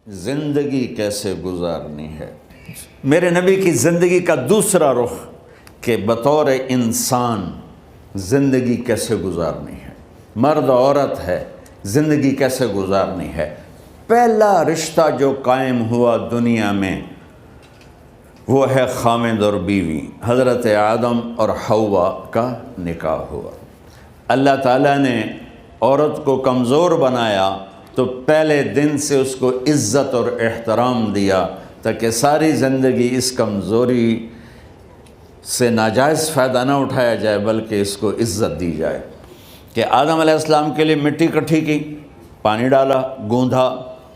زندگی کیسے گزارنی ہے۔ میرے نبی کی زندگی کا دوسرا رخ کہ بطور انسان زندگی کیسے گزارنی ہے، مرد عورت ہے، زندگی کیسے گزارنی ہے۔ پہلا رشتہ جو قائم ہوا دنیا میں وہ ہے خامد اور بیوی، حضرت آدم اور حوا کا نکاح ہوا۔ اللہ تعالیٰ نے عورت کو کمزور بنایا تو پہلے دن سے اس کو عزت اور احترام دیا تاکہ ساری زندگی اس کمزوری سے ناجائز فائدہ نہ اٹھایا جائے بلکہ اس کو عزت دی جائے۔ کہ آدم علیہ السلام کے لیے مٹی اکٹھی کی، پانی ڈالا، گوندھا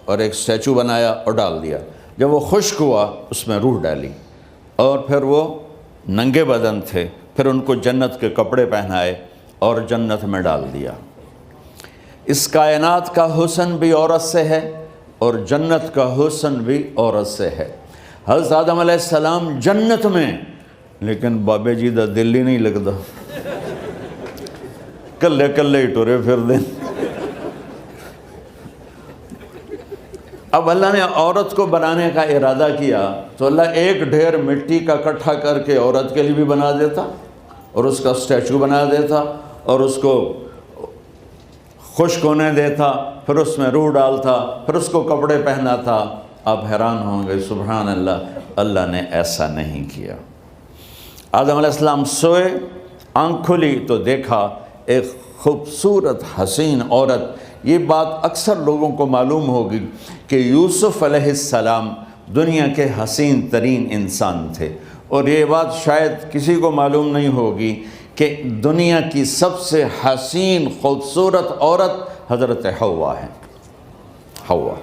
اور ایک اسٹیچو بنایا اور ڈال دیا۔ جب وہ خشک ہوا اس میں روح ڈالی اور پھر وہ ننگے بدن تھے، پھر ان کو جنت کے کپڑے پہنائے اور جنت میں ڈال دیا۔ اس کائنات کا حسن بھی عورت سے ہے اور جنت کا حسن بھی عورت سے ہے۔ حضرت آدم علیہ السلام جنت میں، لیکن بابے جی دا دل ہی نہیں لگتا، کلے کلے ہی ٹرے پھر دیں۔ اب اللہ نے عورت کو بنانے کا ارادہ کیا تو اللہ ایک ڈھیر مٹی کا اکٹھا کر کے عورت کے لیے بھی بنا دیتا اور اس کا اسٹیچو بنا دیتا اور اس کو خشک ہونے دیتا، پھر اس میں روح ڈالتا، پھر اس کو کپڑے پہناتا۔ آپ حیران ہوں گے، سبحان اللہ، اللہ نے ایسا نہیں کیا۔ آدم علیہ السلام سوئے، آنکھ کھلی تو دیکھا ایک خوبصورت حسین عورت۔ یہ بات اکثر لوگوں کو معلوم ہوگی کہ یوسف علیہ السلام دنیا کے حسین ترین انسان تھے، اور یہ بات شاید کسی کو معلوم نہیں ہوگی کہ دنیا کی سب سے حسین خوبصورت عورت حضرت حوا ہے۔ حوا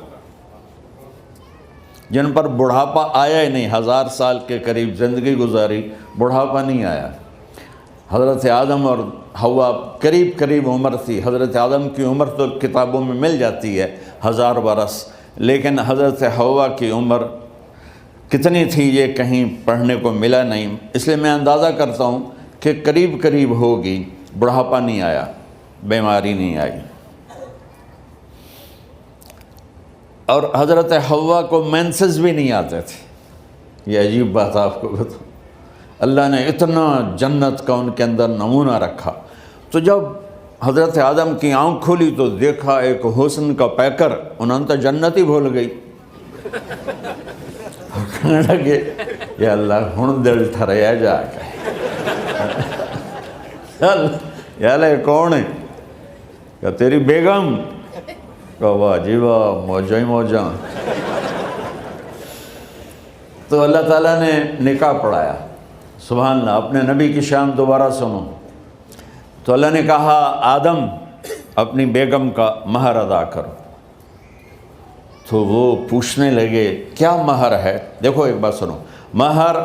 جن پر بڑھاپا آیا ہی نہیں، 1000 سال کے قریب زندگی گزاری، بڑھاپا نہیں آیا۔ حضرت آدم اور حوا قریب قریب عمر تھی۔ حضرت آدم کی عمر تو کتابوں میں مل جاتی ہے 1000 برس، لیکن حضرت حوا کی عمر کتنی تھی یہ کہیں پڑھنے کو ملا نہیں، اس لیے میں اندازہ کرتا ہوں کہ قریب قریب ہوگی۔ بڑھاپا نہیں آیا، بیماری نہیں آئی۔ اور حضرت حوا کو مینسز بھی نہیں آتے تھے۔ یہ عجیب بات آپ کو بتاؤں، اللہ نے اتنا جنت کا ان کے اندر نمونہ رکھا۔ تو جب حضرت آدم کی آنکھ کھلی تو دیکھا ایک حسن کا پیکر، انہوں نے تو جنت ہی بھول گئی۔ کہنے لگے یا اللہ ہن دل ٹھریا جا کے، یا اللہ کون ہے؟ کہ تیری بیگم۔ کہ واہ جی واہ، موجاں ہی موجاں۔ تو اللہ تعالیٰ نے نکاح پڑھایا۔ سبحان اللہ، اپنے نبی کی شان دوبارہ سنو۔ تو اللہ نے کہا آدم اپنی بیگم کا مہر ادا کرو۔ تو وہ پوچھنے لگے کیا مہر ہے؟ دیکھو ایک بات سنو، مہر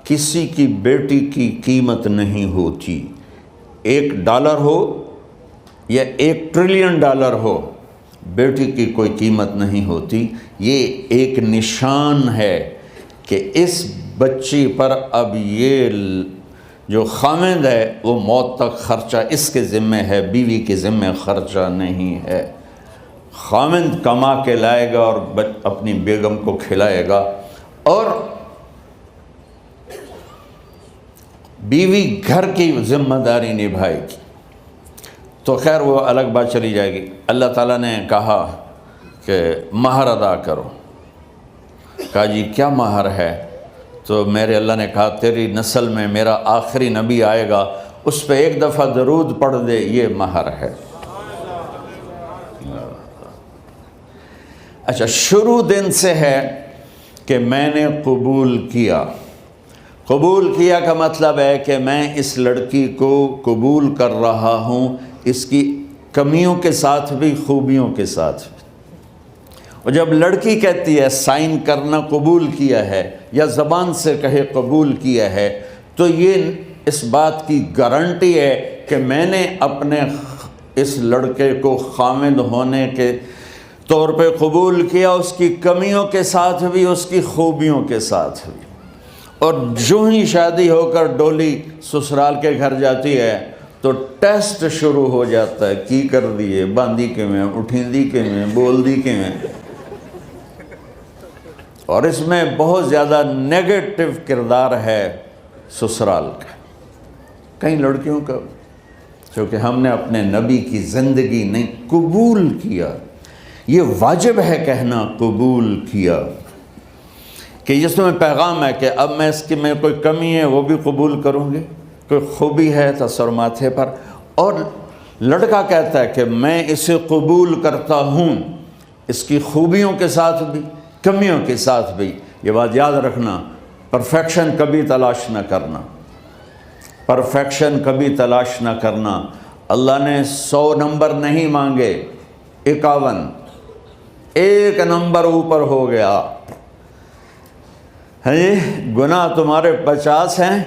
کسی کی بیٹی کی قیمت نہیں ہوتی۔ $1 ہو یا $1 ٹریلین ہو، بیٹی کی کوئی قیمت نہیں ہوتی۔ یہ ایک نشان ہے کہ اس بچی پر اب یہ جو خامد ہے وہ موت تک خرچہ اس کے ذمہ ہے، بیوی کے ذمہ خرچہ نہیں ہے۔ خامد کما کے لائے گا اور اپنی بیگم کو کھلائے گا، اور بیوی گھر کی ذمہ داری نبھائے گی۔ تو خیر وہ الگ بات چلی جائے گی۔ اللہ تعالیٰ نے کہا کہ مہر ادا کرو۔ کہا جی کیا مہر ہے؟ تو میرے اللہ نے کہا تیری نسل میں میرا آخری نبی آئے گا، اس پہ ایک دفعہ درود پڑھ دے، یہ مہر ہے۔ اچھا، شروع دن سے ہے کہ میں نے قبول کیا۔ قبول کیا کا مطلب ہے کہ میں اس لڑکی کو قبول کر رہا ہوں، اس کی کمیوں کے ساتھ بھی خوبیوں کے ساتھ بھی۔ اور جب لڑکی کہتی ہے سائن کرنا قبول کیا ہے، یا زبان سے کہے قبول کیا ہے، تو یہ اس بات کی گارنٹی ہے کہ میں نے اپنے اس لڑکے کو خامد ہونے کے طور پہ قبول کیا، اس کی کمیوں کے ساتھ بھی، اس کی خوبیوں کے ساتھ بھی۔ اور جو ہی شادی ہو کر ڈولی سسرال کے گھر جاتی ہے تو ٹیسٹ شروع ہو جاتا ہے، کی کر دیے، باندھی کے میں، اٹھیں دی کے میں، بول دی کے میں۔ اور اس میں بہت زیادہ نیگیٹو کردار ہے سسرال کا، کئی لڑکیوں کا، کیونکہ ہم نے اپنے نبی کی زندگی نہیں قبول کیا۔ یہ واجب ہے کہنا قبول کیا، کہ جس میں پیغام ہے کہ اب میں اس کی میں کوئی کمی ہے وہ بھی قبول کروں گی، کوئی خوبی ہے تو سر ماتھے پر، اور لڑکا کہتا ہے کہ میں اسے قبول کرتا ہوں، اس کی خوبیوں کے ساتھ بھی کمیوں کے ساتھ بھی۔ یہ بات یاد رکھنا، پرفیکشن کبھی تلاش نہ کرنا، پرفیکشن کبھی تلاش نہ کرنا۔ اللہ نے 100 نمبر نہیں مانگے، 51، ایک نمبر اوپر ہو گیا۔ گناہ تمہارے 50 ہیں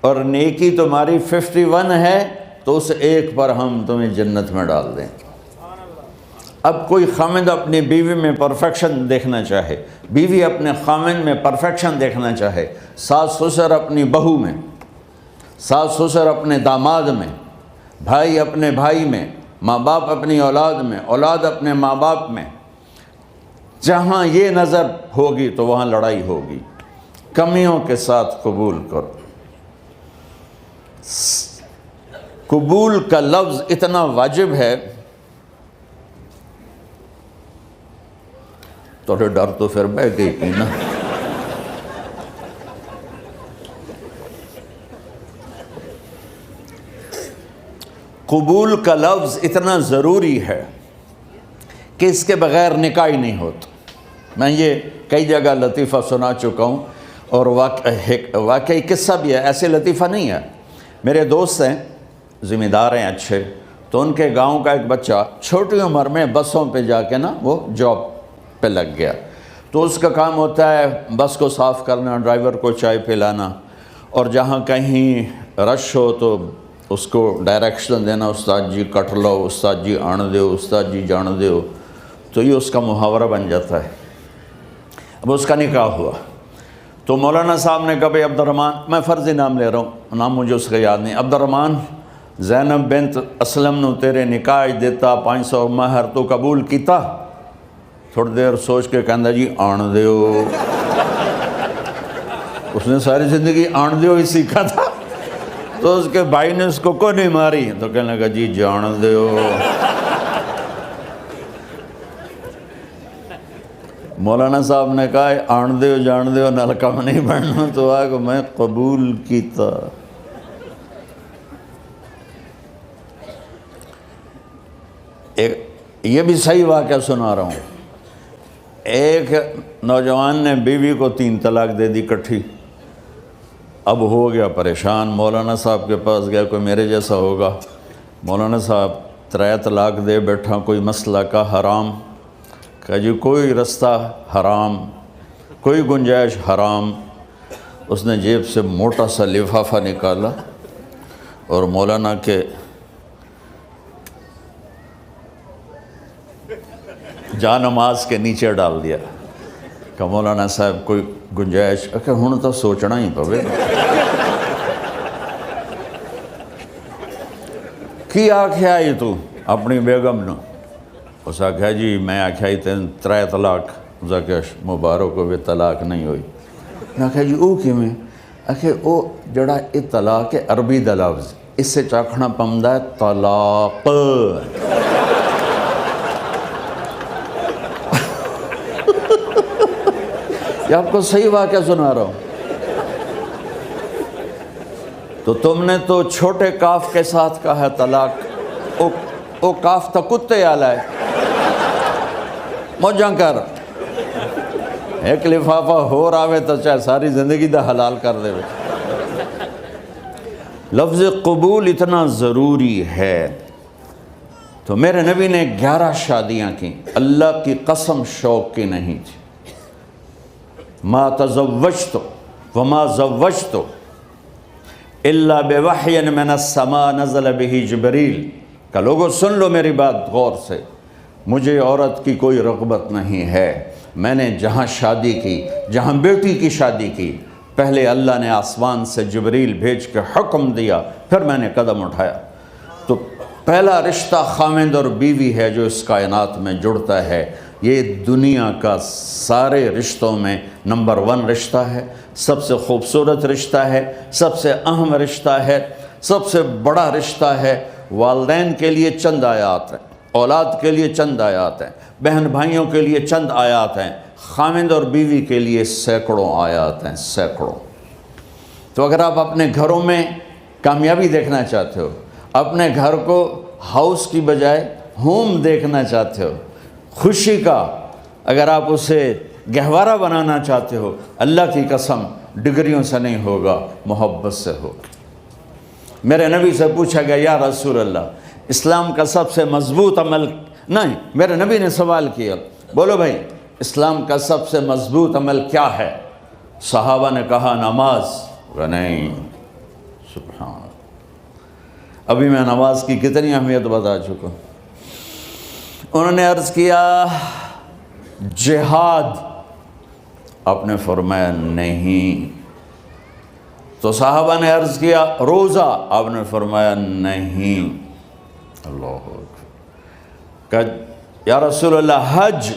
اور نیکی تمہاری 51 ہے، تو اس ایک پر ہم تمہیں جنت میں ڈال دیں۔ اب کوئی خامد اپنی بیوی میں پرفیکشن دیکھنا چاہے، بیوی اپنے خامد میں پرفیکشن دیکھنا چاہے، ساس سسر اپنی بہو میں، ساس سسر اپنے داماد میں، بھائی اپنے بھائی میں، ماں باپ اپنی اولاد میں، اولاد اپنے ماں باپ میں، جہاں یہ نظر ہوگی تو وہاں لڑائی ہوگی۔ کمیوں کے ساتھ قبول کرو۔ قبول کا لفظ اتنا واجب ہے، تو ڈر تو پھر بہ گئی تھی نا۔ قبول کا لفظ اتنا ضروری ہے کہ اس کے بغیر نکاح ہی نہیں ہوتا۔ میں یہ کئی جگہ لطیفہ سنا چکا ہوں، اور واقعی قصہ بھی ہے، ایسے لطیفہ نہیں ہے۔ میرے دوست ہیں، ذمہ دار ہیں اچھے، تو ان کے گاؤں کا ایک بچہ چھوٹی عمر میں بسوں پہ جا کے نا وہ جاب پہ لگ گیا، تو اس کا کام ہوتا ہے بس کو صاف کرنا، ڈرائیور کو چائے پلانا، اور جہاں کہیں رش ہو تو اس کو ڈائریکشن دینا، استاد جی کٹ لو، استاد جی آن دیو، استاد جی جان دیو، تو یہ اس کا محاورہ بن جاتا ہے۔ اب اس کا نکاح ہوا تو مولانا صاحب نے کہا بھائی عبد الرحمن، میں فرضی نام لے رہا ہوں، نام مجھے اس کا یاد نہیں، عبد الرحمن زینب بنت اسلم نو تیرے نکاح دیتا 500 مہر تو قبول کیتا؟ تھوڑی دیر سوچ کے کہندا جی آن دیو۔ اس نے ساری زندگی آن دیو ہی سیکھا تھا، تو اس کے بھائی نے اس کو نہیں ماری، تو کہنے لگا جی جان دیو۔ مولانا صاحب نے کہا آن دیو جان دیو نال کم نہیں بننا، تو آگے میں قبول کیتا۔ یہ بھی صحیح واقعہ سنا رہا ہوں۔ ایک نوجوان نے بیوی کو 3 طلاق دے دی کٹھی، اب ہو گیا پریشان، مولانا صاحب کے پاس گیا، کوئی میرے جیسا ہوگا، مولانا صاحب 3 طلاق دے بیٹھا، کوئی مسئلہ کا حرام؟ کہا جی کوئی رستہ حرام، کوئی گنجائش حرام۔ اس نے جیب سے موٹا سا لفافہ نکالا اور مولانا کے جا نماز کے نیچے ڈال دیا کہ مولانا صاحب کوئی گنجائش؟ کہ ہن تو سوچنا ہی پوے۔ کی آکھیا ہی تو اپنی بیگم نو؟ اس آکھیا جی میں آکھیا ہی 3 طلاق، اس آکھیا مبارک ہوئے طلاق نہیں ہوئی۔ میں آکھیا جی او کیویں؟ آکھیا او جڑا یہ طلاق ہے عربی دا لفظ، اس سے چاکھنا پمدا ہے طلاق۔ یہ آپ کو صحیح واقعہ سنا رہا ہوں۔ تو تم نے تو چھوٹے کاف کے ساتھ کہا ہے طلاق، او کاف تا کتے آلا ہے، موجاں کر، ایک لفافہ ہو راوے تو چاہے ساری زندگی دا حلال کر دے۔ لفظ قبول اتنا ضروری ہے۔ تو میرے نبی نے 11 شادیاں کی، اللہ کی قسم شوق کی نہیں تھی۔ ما تزوجت وما زوجت الا بوحی من السماء نزل به جبریل۔ کہ لوگوں سن لو میری بات غور سے، مجھے عورت کی کوئی رغبت نہیں ہے، میں نے جہاں شادی کی، جہاں بیٹی کی شادی کی، پہلے اللہ نے آسمان سے جبریل بھیج کے حکم دیا، پھر میں نے قدم اٹھایا۔ تو پہلا رشتہ خاوند اور بیوی ہے جو اس کائنات میں جڑتا ہے، یہ دنیا کا سارے رشتوں میں نمبر 1 رشتہ ہے، سب سے خوبصورت رشتہ ہے، سب سے اہم رشتہ ہے، سب سے بڑا رشتہ ہے۔ والدین کے لیے چند آیات ہیں، اولاد کے لیے چند آیات ہیں، بہن بھائیوں کے لیے چند آیات ہیں، خاوند اور بیوی کے لیے سینکڑوں آیات ہیں، سینکڑوں۔ تو اگر آپ اپنے گھروں میں کامیابی دیکھنا چاہتے ہو، اپنے گھر کو ہاؤس کی بجائے ہوم دیکھنا چاہتے ہو، خوشی کا اگر آپ اسے گہوارہ بنانا چاہتے ہو، اللہ کی قسم ڈگریوں سے نہیں ہوگا، محبت سے ہوگا۔ میرے نبی سے پوچھا گیا یا رسول اللہ اسلام کا سب سے مضبوط عمل، نہیں، میرے نبی نے سوال کیا، بولو بھائی اسلام کا سب سے مضبوط عمل کیا ہے؟ صحابہ نے کہا نماز، نہیں، سبحان اللہ۔ ابھی میں نماز کی کتنی اہمیت بتا چکا ہوں۔ انہوں نے عرض کیا جہاد، آپ نے فرمایا نہیں۔ تو صحابہ نے عرض کیا روزہ، آپ نے فرمایا نہیں۔ اللہ اکبر۔ کہ یا رسول اللہ حج،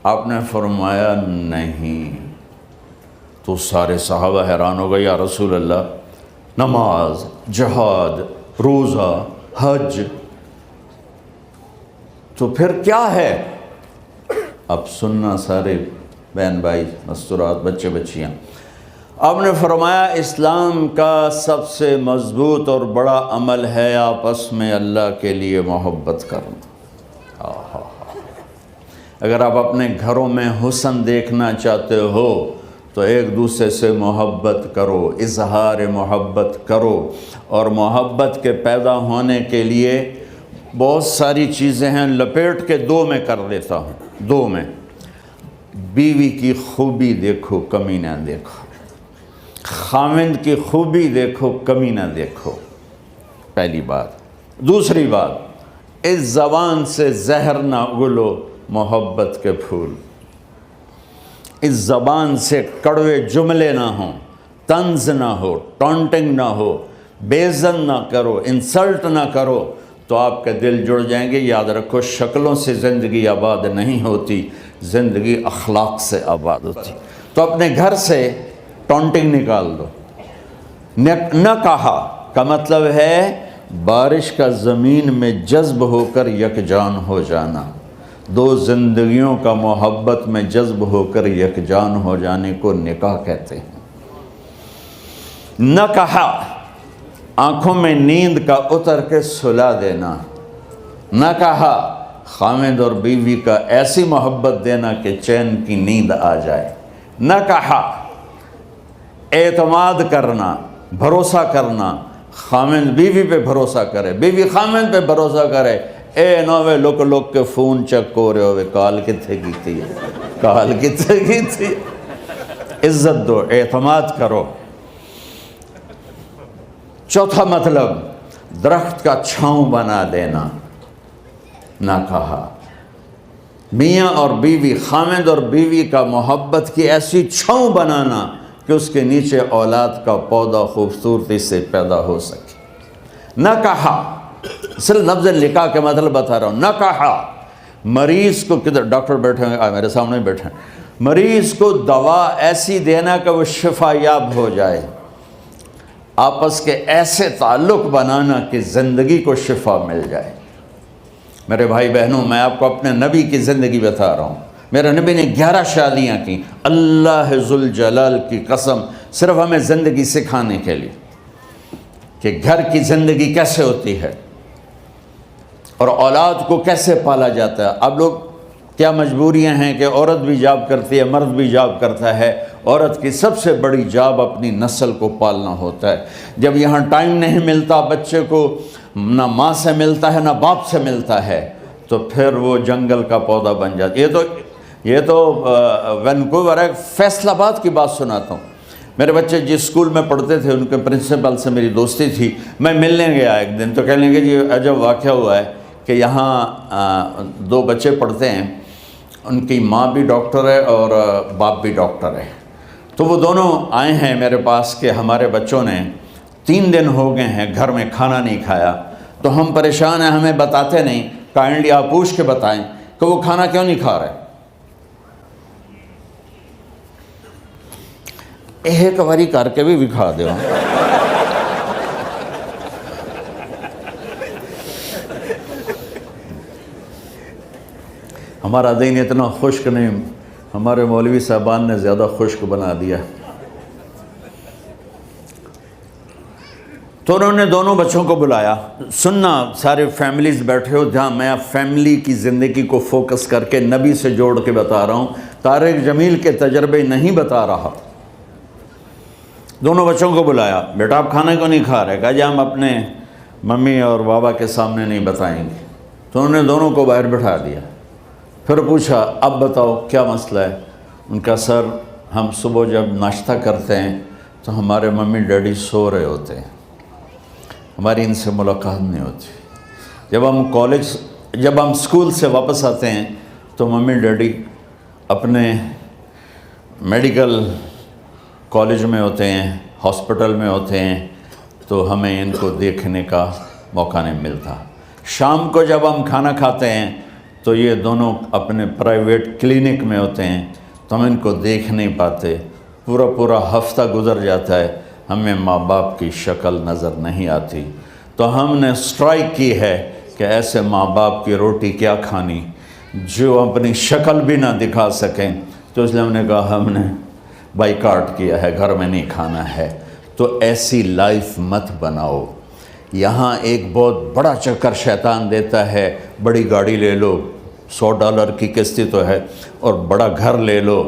آپ نے فرمایا نہیں۔ تو سارے صحابہ حیران ہو گئے، یا رسول اللہ نماز، جہاد، روزہ، حج، تو پھر کیا ہے؟ اب سننا سارے بہن بھائی، مستورات، بچے بچیاں، آپ نے فرمایا اسلام کا سب سے مضبوط اور بڑا عمل ہے آپس میں اللہ کے لیے محبت کرنا۔ اگر آپ اپنے گھروں میں حسن دیکھنا چاہتے ہو تو ایک دوسرے سے محبت کرو، اظہار محبت کرو، اور محبت کے پیدا ہونے کے لیے بہت ساری چیزیں ہیں، لپیٹ کے 2 میں کر دیتا ہوں، 2 میں۔ بیوی کی خوبی دیکھو، کمی نہ دیکھو، خاوند کی خوبی دیکھو، کمی نہ دیکھو، پہلی بات۔ دوسری بات، اس زبان سے زہر نہ اگلو محبت کے پھول، اس زبان سے کڑوے جملے نہ ہوں، طنز نہ ہو، ٹونٹنگ نہ ہو، بےعزت نہ کرو، انسلٹ نہ کرو، تو آپ کے دل جڑ جائیں گے۔ یاد رکھو شکلوں سے زندگی آباد نہیں ہوتی، زندگی اخلاق سے آباد ہوتی۔ تو اپنے گھر سے ٹونٹنگ نکال دو۔ نہ کہا کا مطلب ہے بارش کا زمین میں جذب ہو کر یکجان ہو جانا، 2 زندگیوں کا محبت میں جذب ہو کر یکجان ہو جانے کو نکاح کہتے ہیں۔ نہ کہا آنکھوں میں نیند کا اتر کے سلا دینا، نہ کہا خاوند اور بیوی کا ایسی محبت دینا کہ چین کی نیند آ جائے، نہ کہا اعتماد کرنا، بھروسہ کرنا، خاوند بیوی پہ بھروسہ کرے، بیوی خاوند پہ بھروسہ کرے، اے نوے لوک لوک کے فون چیک ہو رہے ہوئے، کال کتنے کی تھی، کال کتنے کی تھی۔ عزت دو، اعتماد کرو۔ چوتھا مطلب درخت کا چھاؤں بنا دینا، نہ کہا میاں اور بیوی، خاوند اور بیوی کا محبت کی ایسی چھاؤں بنانا کہ اس کے نیچے اولاد کا پودا خوبصورتی سے پیدا ہو سکے۔ نہ کہا، صرف لفظ نکاح کے مطلب بتا رہا ہوں، نہ کہا مریض کو، کدھر ڈاکٹر بیٹھے ہیں، میرے سامنے بیٹھے ہیں، مریض کو دوا ایسی دینا کہ وہ شفا یاب ہو جائے، آپس کے ایسے تعلق بنانا کہ زندگی کو شفا مل جائے۔ میرے بھائی بہنوں، میں آپ کو اپنے نبی کی زندگی بتا رہا ہوں۔ میرے نبی نے 11 شادیاں کی، اللہ ذوالجلال کی قسم، صرف ہمیں زندگی سکھانے کے لیے کہ گھر کی زندگی کیسے ہوتی ہے اور اولاد کو کیسے پالا جاتا ہے۔ اب لوگ کیا مجبوریاں ہیں کہ عورت بھی جاب کرتی ہے، مرد بھی جاب کرتا ہے۔ عورت کی سب سے بڑی جاب اپنی نسل کو پالنا ہوتا ہے۔ جب یہاں ٹائم نہیں ملتا بچے کو، نہ ماں سے ملتا ہے نہ باپ سے ملتا ہے، تو پھر وہ جنگل کا پودا بن جاتا ہے۔ یہ تو وینکوور ہے، فیصل آباد کی بات سناتا ہوں۔ میرے بچے جس اسکول میں پڑھتے تھے ان کے پرنسپل سے میری دوستی تھی، میں ملنے گیا ایک دن، تو کہنے لگے جی عجب واقعہ ہوا ہے کہ یہاں 2 بچے پڑھتے ہیں، ان کی ماں بھی ڈاکٹر ہے اور باپ بھی ڈاکٹر ہے، تو وہ دونوں آئے ہیں میرے پاس کہ ہمارے بچوں نے 3 دن ہو گئے ہیں گھر میں کھانا نہیں کھایا، تو ہم پریشان ہیں، ہمیں بتاتے نہیں، کائنڈلی آپ پوچھ کے بتائیں کہ وہ کھانا کیوں نہیں کھا رہے۔ ایک باری کر کے بھی دکھا دو. ہمارا دین اتنا خشک نہیں، ہمارے مولوی صاحبان نے زیادہ خشک بنا دیا. تو انہوں نے دونوں بچوں کو بلایا. سننا سارے فیملیز بیٹھے ہو جہاں میں فیملی کی زندگی کو فوکس کر کے نبی سے جوڑ کے بتا رہا ہوں، طارق جمیل کے تجربے نہیں بتا رہا. دونوں بچوں کو بلایا. بیٹا آپ کھانا کیوں نہیں کھا رہے؟ کہا جی ہم اپنے ممی اور بابا کے سامنے نہیں بتائیں گے. تو انہوں نے دونوں کو باہر بٹھا دیا. پھر پوچھا اب بتاؤ کیا مسئلہ ہے؟ ان کا سر ہم صبح جب ناشتہ کرتے ہیں تو ہمارے ممی ڈیڈی سو رہے ہوتے ہیں، ہماری ان سے ملاقات نہیں ہوتی. جب ہم اسکول سے واپس آتے ہیں تو ممی ڈیڈی اپنے میڈیکل کالج میں ہوتے ہیں، ہاسپٹل میں ہوتے ہیں، تو ہمیں ان کو دیکھنے کا موقع نہیں ملتا. شام کو جب ہم کھانا کھاتے ہیں تو یہ دونوں اپنے پرائیویٹ کلینک میں ہوتے ہیں تو ہم ان کو دیکھ نہیں پاتے. پورا ہفتہ گزر جاتا ہے، ہمیں ماں باپ کی شکل نظر نہیں آتی. تو ہم نے سٹرائک کی ہے کہ ایسے ماں باپ کی روٹی کیا کھانی جو اپنی شکل بھی نہ دکھا سکیں. تو اس لیے ہم نے کہا ہم نے بائیکاٹ کیا ہے، گھر میں نہیں کھانا ہے. تو ایسی لائف مت بناؤ. یہاں ایک بہت بڑا چکر شیطان دیتا ہے، بڑی گاڑی لے لو، $100 کی قسط تو ہے، اور بڑا گھر لے لو،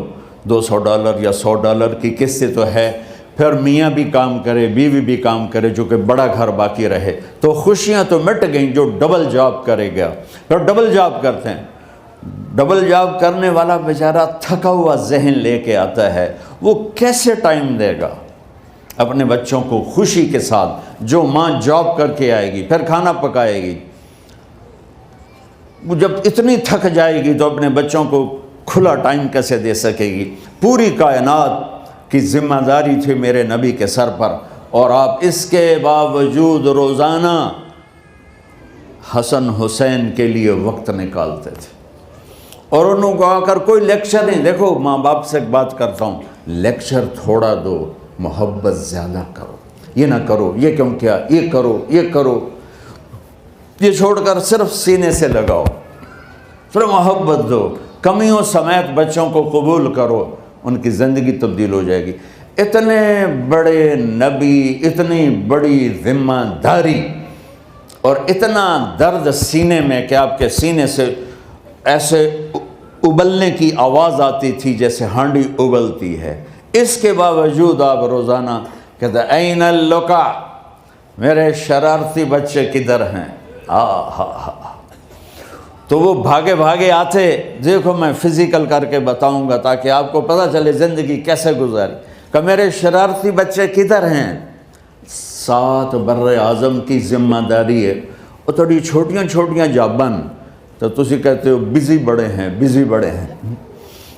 $200 یا $100 کی قسط تو ہے. پھر میاں بھی کام کرے، بیوی بھی کام کرے، جو کہ بڑا گھر باقی رہے، تو خوشیاں تو مٹ گئیں. جو ڈبل جاب کرے گا، پھر ڈبل جاب کرتے ہیں. ڈبل جاب کرنے والا بیچارہ تھکا ہوا ذہن لے کے آتا ہے، وہ کیسے ٹائم دے گا اپنے بچوں کو خوشی کے ساتھ؟ جو ماں جاب کر کے آئے گی پھر کھانا پکائے گی، وہ جب اتنی تھک جائے گی تو اپنے بچوں کو کھلا ٹائم کیسے دے سکے گی؟ پوری کائنات کی ذمہ داری تھی میرے نبی کے سر پر، اور آپ اس کے باوجود روزانہ حسن حسین کے لیے وقت نکالتے تھے. اور انہوں کو آ کر کوئی لیکچر نہیں. دیکھو ماں باپ سے ایک بات کرتا ہوں، لیکچر تھوڑا دو، محبت زیادہ کرو. یہ نہ کرو، یہ کیوں کیا، یہ کرو، یہ کرو، یہ چھوڑ کر صرف سینے سے لگاؤ، صرف محبت دو. کمیوں سمیت بچوں کو قبول کرو، ان کی زندگی تبدیل ہو جائے گی. اتنے بڑے نبی، اتنی بڑی ذمہ داری، اور اتنا درد سینے میں کہ آپ کے سینے سے ایسے ابلنے کی آواز آتی تھی جیسے ہانڈی ابلتی ہے. اس کے باوجود آپ روزانہ کہتے این اللقا، میرے شرارتی بچے کدھر ہیں؟ تو وہ بھاگے بھاگے آتے. دیکھو میں فزیکل کر کے بتاؤں گا تاکہ آپ کو پتہ چلے زندگی کیسے گزاری. کہ میرے شرارتی بچے کدھر ہیں؟ 7 بر اعظم کی ذمہ داری ہے. اور تھوڑی چھوٹیاں جابن تو تسی کہتے ہو بزی بڑے ہیں، بزی بڑے ہیں.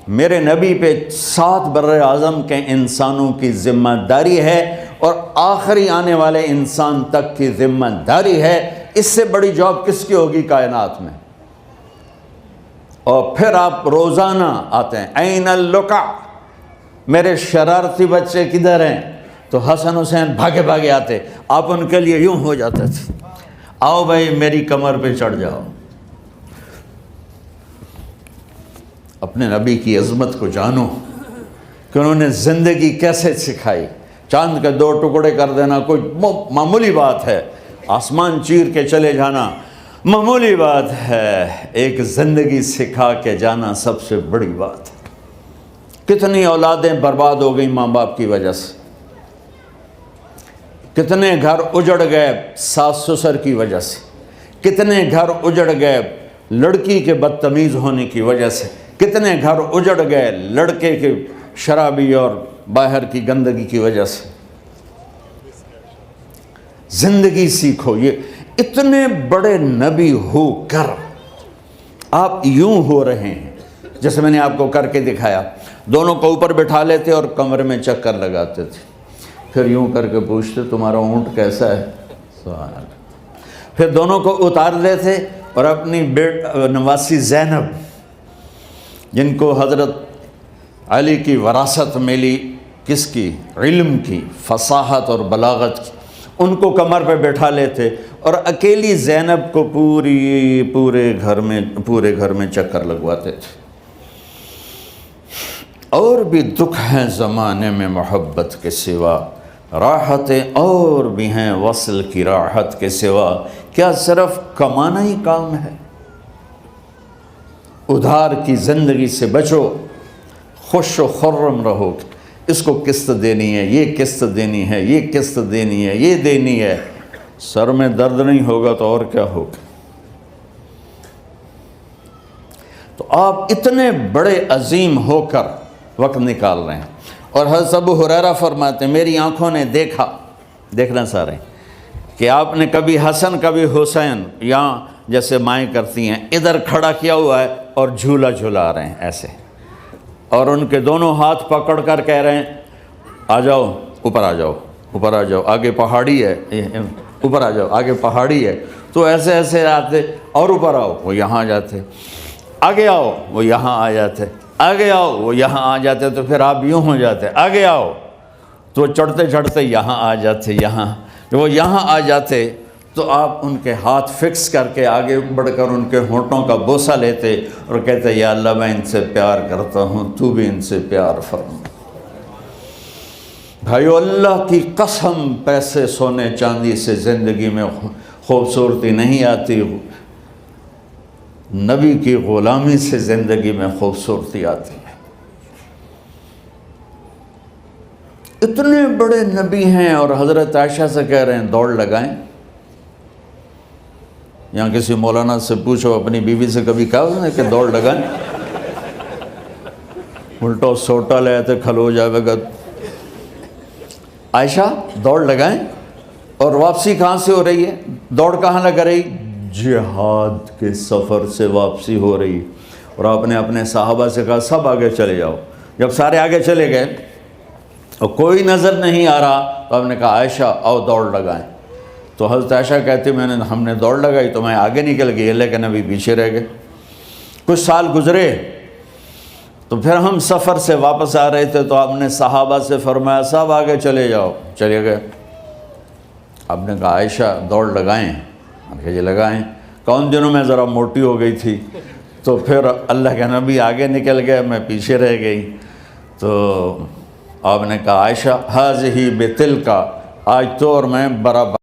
میرے نبی پہ 7 بر اعظم کے انسانوں کی ذمہ داری ہے، اور آخری آنے والے انسان تک کی ذمہ داری ہے. اس سے بڑی جاب کس کی ہوگی کائنات میں؟ اور پھر آپ روزانہ آتے ہیں این اللقا، میرے شرارتی بچے کدھر ہیں؟ تو حسن حسین بھاگے بھاگے آتے. آپ ان کے لیے یوں ہو جاتے تھے، آؤ بھائی میری کمر پہ چڑھ جاؤ. اپنے نبی کی عظمت کو جانو کہ انہوں نے زندگی کیسے سکھائی. چاند کے 2 ٹکڑے کر دینا کوئی معمولی بات ہے، آسمان چیر کے چلے جانا معمولی بات ہے، ایک زندگی سکھا کے جانا سب سے بڑی بات ہے. کتنی اولادیں برباد ہو گئیں ماں باپ کی وجہ سے، کتنے گھر اجڑ گئے ساس سسر کی وجہ سے، کتنے گھر اجڑ گئے لڑکی کے بدتمیز ہونے کی وجہ سے، کتنے گھر اجڑ گئے لڑکے کے شرابی اور باہر کی گندگی کی وجہ سے. زندگی سیکھو. یہ اتنے بڑے نبی ہو کر آپ یوں ہو رہے ہیں جیسے میں نے آپ کو کر کے دکھایا. دونوں کو اوپر بٹھا لیتے اور کمرے میں چکر لگاتے تھے، پھر یوں کر کے پوچھتے تمہارا اونٹ کیسا ہے؟ سوال. پھر دونوں کو اتار دیتے اور اپنی نواسی زینب، جن کو حضرت علی کی وراثت ملی کس کی؟ علم کی، فصاحت اور بلاغت کی، ان کو کمر پہ بٹھا لیتے اور اکیلی زینب کو پورے گھر میں چکر لگواتے تھے۔ اور بھی دکھ ہیں زمانے میں محبت کے سوا، راحتیں اور بھی ہیں وصل کی راحت کے سوا، کیا صرف کمانا ہی کام ہے؟ ادھار کی زندگی سے بچو، خوش و خرم رہو، اس کو قسط دینی ہے، یہ قسط دینی ہے، یہ قسط دینی ہے، یہ دینی ہے، سر میں درد نہیں ہوگا تو اور کیا ہوگا؟ تو آپ اتنے بڑے عظیم ہو کر وقت نکال رہے ہیں، اور حضرت ابو ہریرہ فرماتے ہیں میری آنکھوں نے دیکھنا سارے کہ آپ نے کبھی حسن کبھی حسین یہاں جیسے مائیں کرتی ہیں ادھر کھڑا کیا ہوا ہے اور جھولا جھلا رہے ہیں ایسے، اور ان کے دونوں ہاتھ پکڑ کر کہہ رہے ہیں آ جاؤ اوپر آ جاؤ، اوپر آ جاؤ، آگے پہاڑی ہے، اوپر آ جاؤ، آگے پہاڑی ہے، تو ایسے ایسے آتے، اور اوپر آؤ، وہ یہاں آ جاتے، آگے آؤ، وہ یہاں آ جاتے، آگے آؤ، وہ یہاں آ جاتے، تو پھر آپ یوں ہو جاتے، آگے آؤ، تو چڑھتے چڑھتے یہاں آ جاتے، جب وہ یہاں آ جاتے تو آپ ان کے ہاتھ فکس کر کے آگے بڑھ کر ان کے ہونٹوں کا بوسہ لیتے اور کہتے یا اللہ میں ان سے پیار کرتا ہوں، تو بھی ان سے پیار فرما۔ بھائیو اللہ کی قسم، پیسے سونے چاندی سے زندگی میں خوبصورتی نہیں آتی، نبی کی غلامی سے زندگی میں خوبصورتی آتی ہے۔ اتنے بڑے نبی ہیں اور حضرت عائشہ سے کہہ رہے ہیں دوڑ لگائیں۔ یہاں کسی مولانا سے پوچھو اپنی بیوی سے کبھی کہا اس نے کہ دوڑ لگائیں؟ الٹا سوٹا لے تو کھلو جائے گا۔ عائشہ دوڑ لگائیں، اور واپسی کہاں سے ہو رہی ہے؟ دوڑ کہاں لگ رہی؟ جہاد کے سفر سے واپسی ہو رہی، اور آپ نے اپنے صحابہ سے کہا سب آگے چلے جاؤ۔ جب سارے آگے چلے گئے اور کوئی نظر نہیں آ رہا تو آپ نے کہا عائشہ آؤ دوڑ لگائیں، تو حضرت عائشہ کہتی ہم نے دوڑ لگائی تو میں آگے نکل گئی، لیکن ابھی پیچھے رہ گئے۔ کچھ سال گزرے تو پھر ہم سفر سے واپس آ رہے تھے تو آپ نے صحابہ سے فرمایا سب آگے چلے جاؤ، چلے گئے۔ آپ نے کہا عائشہ دوڑ لگائیں؟ کہ جی لگائیں۔ کون دنوں میں ذرا موٹی ہو گئی تھی، تو پھر اللہ کے نبی آگے نکل گئے، میں پیچھے رہ گئی، تو آپ نے کہا عائشہ ہاذہ بتلک، آج تو اور میں برابر